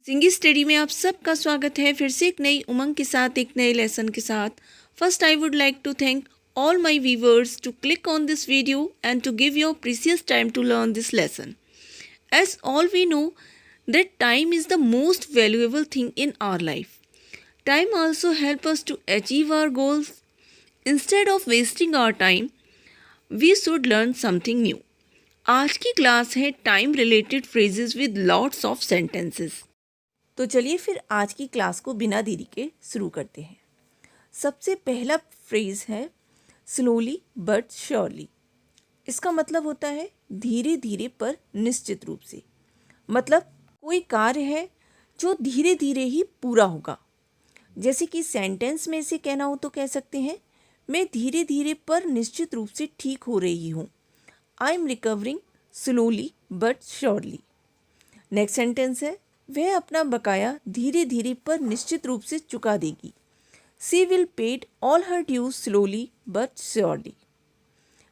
जिंगी study में आप सबका स्वागत है। फिर से एक नई उमंग के साथ, एक नए लेसन के साथ। First I would like to thank all my viewers to click on this video and to give your precious time to learn this lesson. As all we know that time is the most valuable thing in our life. Time also helps us to achieve our goals. Instead of wasting our time, we should learn something new. आज की class है time related phrases with lots of sentences. तो चलिए फिर आज की class को बिना देरी के शुरू करते हैं। सबसे पहला फ्रेज है स्लोली बट श्योरली। इसका मतलब होता है धीरे धीरे पर निश्चित रूप से। मतलब कोई कार्य है जो धीरे धीरे ही पूरा होगा। जैसे कि सेंटेंस में से कहना हो तो कह सकते हैं, मैं धीरे धीरे पर निश्चित रूप से ठीक हो रही हूँ। I M recovering slowly but surely. Next sentence है, वह अपना बकाया धीरे धीरे पर निश्चित रूप से चुका देगी। She will paid all her dues slowly but surely.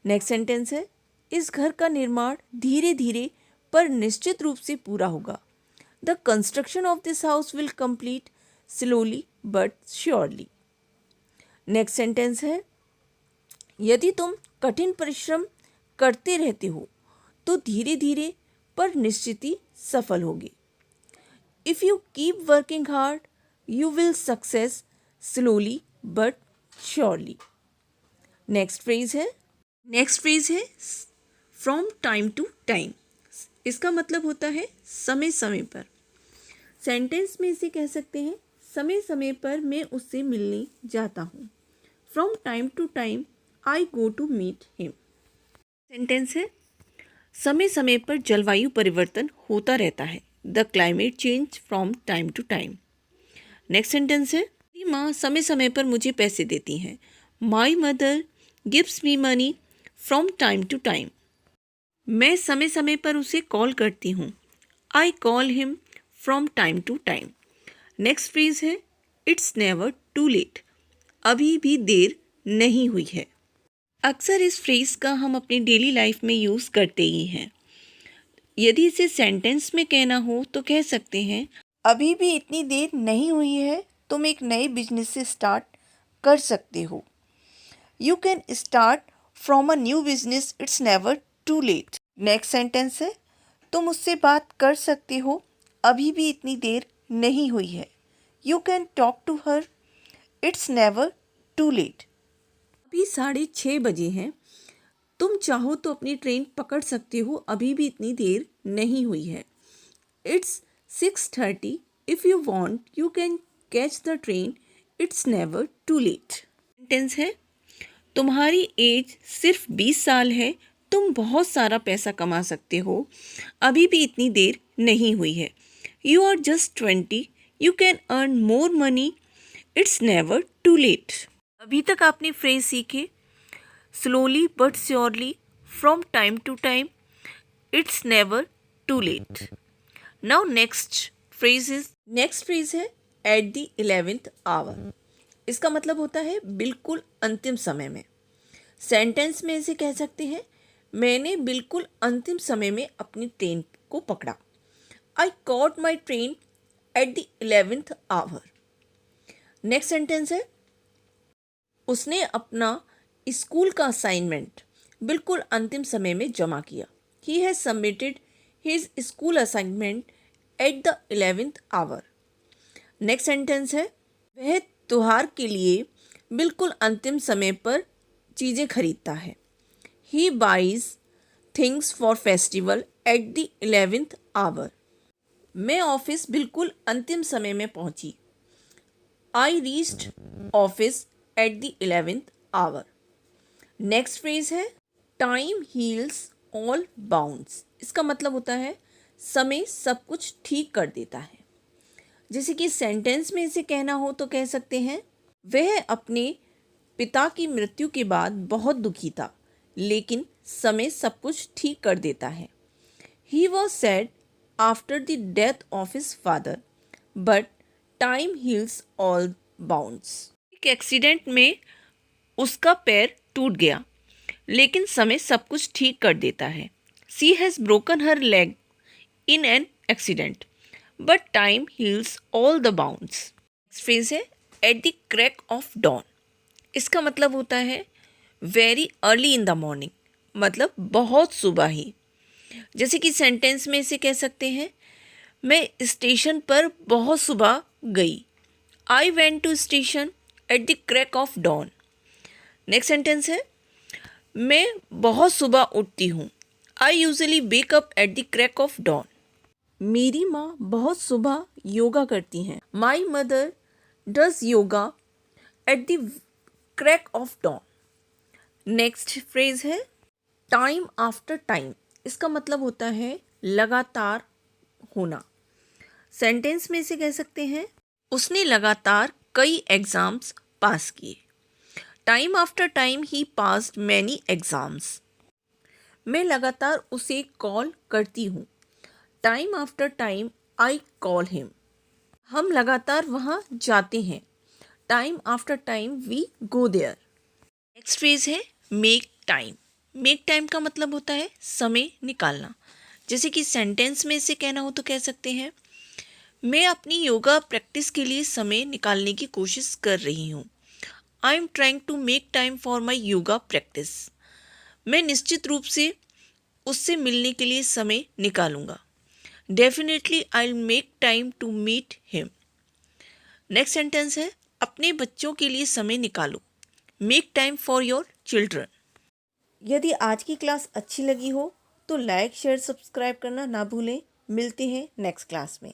Next sentence है, इस घर का निर्माण धीरे धीरे पर निश्चित रूप से पूरा होगा। The construction of this house will complete slowly but surely. Next sentence है, यदि तुम कठिन परिश्रम करते रहते हो तो धीरे धीरे पर निश्चित ही सफल होगे। If you keep working hard, you will success slowly but surely. Next phrase है फ्रॉम टाइम टू टाइम। इसका मतलब होता है समय समय पर। सेंटेंस में इसे कह सकते हैं, समय समय पर मैं उससे मिलने जाता हूँ। From time to time I go to meet him. Sentence है, समय समय पर जलवायु परिवर्तन होता रहता है। The climate change from time to time. Next sentence है, माँ समय समय पर मुझे पैसे देती हैं। My mother gives me money from time to time. मैं समय समय पर उसे कॉल करती हूँ। I call him from time to time. Next phrase है, इट्स नेवर टू लेट। अभी भी देर नहीं हुई है। अक्सर इस फ्रेज का हम अपनी डेली लाइफ में यूज़ करते ही हैं। यदि इसे सेंटेंस में कहना हो तो कह सकते हैं, अभी भी इतनी देर नहीं हुई है, तुम एक नए बिजनेस से स्टार्ट कर सकते हो। You can start from a new business, it's never too late. Next sentence है, तुम उससे बात कर सकते हो, अभी भी इतनी देर नहीं हुई है। You can talk to her, it's never too late. अभी 6:30 बजे हैं, तुम चाहो तो अपनी ट्रेन पकड़ सकते हो, अभी भी इतनी देर नहीं हुई है। It's 6:30, if you want you can catch the train, it's never too late. Sentence है, तुम्हारी एज सिर्फ 20 साल है, तुम बहुत सारा पैसा कमा सकते हो, अभी भी इतनी देर नहीं हुई है। You are just 20, you can earn more money, it's never too late. अभी तक आपने फ्रेज सीखे, slowly but surely, from time to time, it's never too late. Now next phrase है एट द 11th आवर। इसका मतलब होता है बिल्कुल अंतिम समय में। सेंटेंस में इसे कह सकते हैं, मैंने बिल्कुल अंतिम समय में अपनी ट्रेन को पकड़ा। I caught my train at the 11th hour. Next sentence है, उसने अपना स्कूल का असाइनमेंट बिल्कुल अंतिम समय में जमा किया। He has submitted his school assignment at the 11th hour. Next sentence है, वह त्योहार के लिए बिल्कुल अंतिम समय पर चीज़ें खरीदता है। He buys things for festival at the 11th hour. मैं ऑफिस बिल्कुल अंतिम समय में पहुंची। I reached office at the 11th hour. Next phrase है, टाइम हील्स ऑल बाउंड्स। इसका मतलब होता है समय सब कुछ ठीक कर देता है। जैसे कि सेंटेंस में इसे कहना हो तो कह सकते हैं, वह अपने पिता की मृत्यु के बाद बहुत दुखी था, लेकिन समय सब कुछ ठीक कर देता है। He was sad after the death of his father, but time heals all bounds. एक एक्सीडेंट में उसका पैर टूट गया, लेकिन समय सब कुछ ठीक कर देता है। She has broken her leg in an accident, but time heals all the wounds. Next phrase है at the crack of dawn. इसका मतलब होता है very early in the morning, मतलब बहुत सुबह ही। जैसे कि सेंटेंस में इसे कह सकते हैं, मैं स्टेशन पर बहुत सुबह गई। I went to station at the crack of dawn. Next sentence है मैं बहुत सुबह उठती हूँ। I usually wake up at the crack of dawn. मेरी माँ बहुत सुबह योगा करती हैं। My mother does yoga at the crack of dawn. Next phrase है टाइम आफ्टर टाइम। इसका मतलब होता है लगातार होना। सेंटेंस में इसे कह सकते हैं, उसने लगातार कई एग्जाम्स पास किए। Time after time he passed many exams. मैं लगातार उसे कॉल करती हूँ। Time after time I call him. हम लगातार वहाँ जाते हैं। Time after time we go there. Next phrase है मेक टाइम। मेक टाइम का मतलब होता है समय निकालना। जैसे कि सेंटेंस में इसे कहना हो तो कह सकते हैं, मैं अपनी योगा प्रैक्टिस के लिए समय निकालने की कोशिश कर रही हूँ। I am trying to make time for my yoga practice. मैं निश्चित रूप से उससे मिलने के लिए समय निकालूंगा। Definitely I will make time to meet him. Next sentence है अपने बच्चों के लिए समय निकालो। Make time for your children. यदि आज की क्लास अच्छी लगी हो तो लाइक शेयर सब्सक्राइब करना ना भूलें। मिलते हैं नेक्स्ट क्लास में।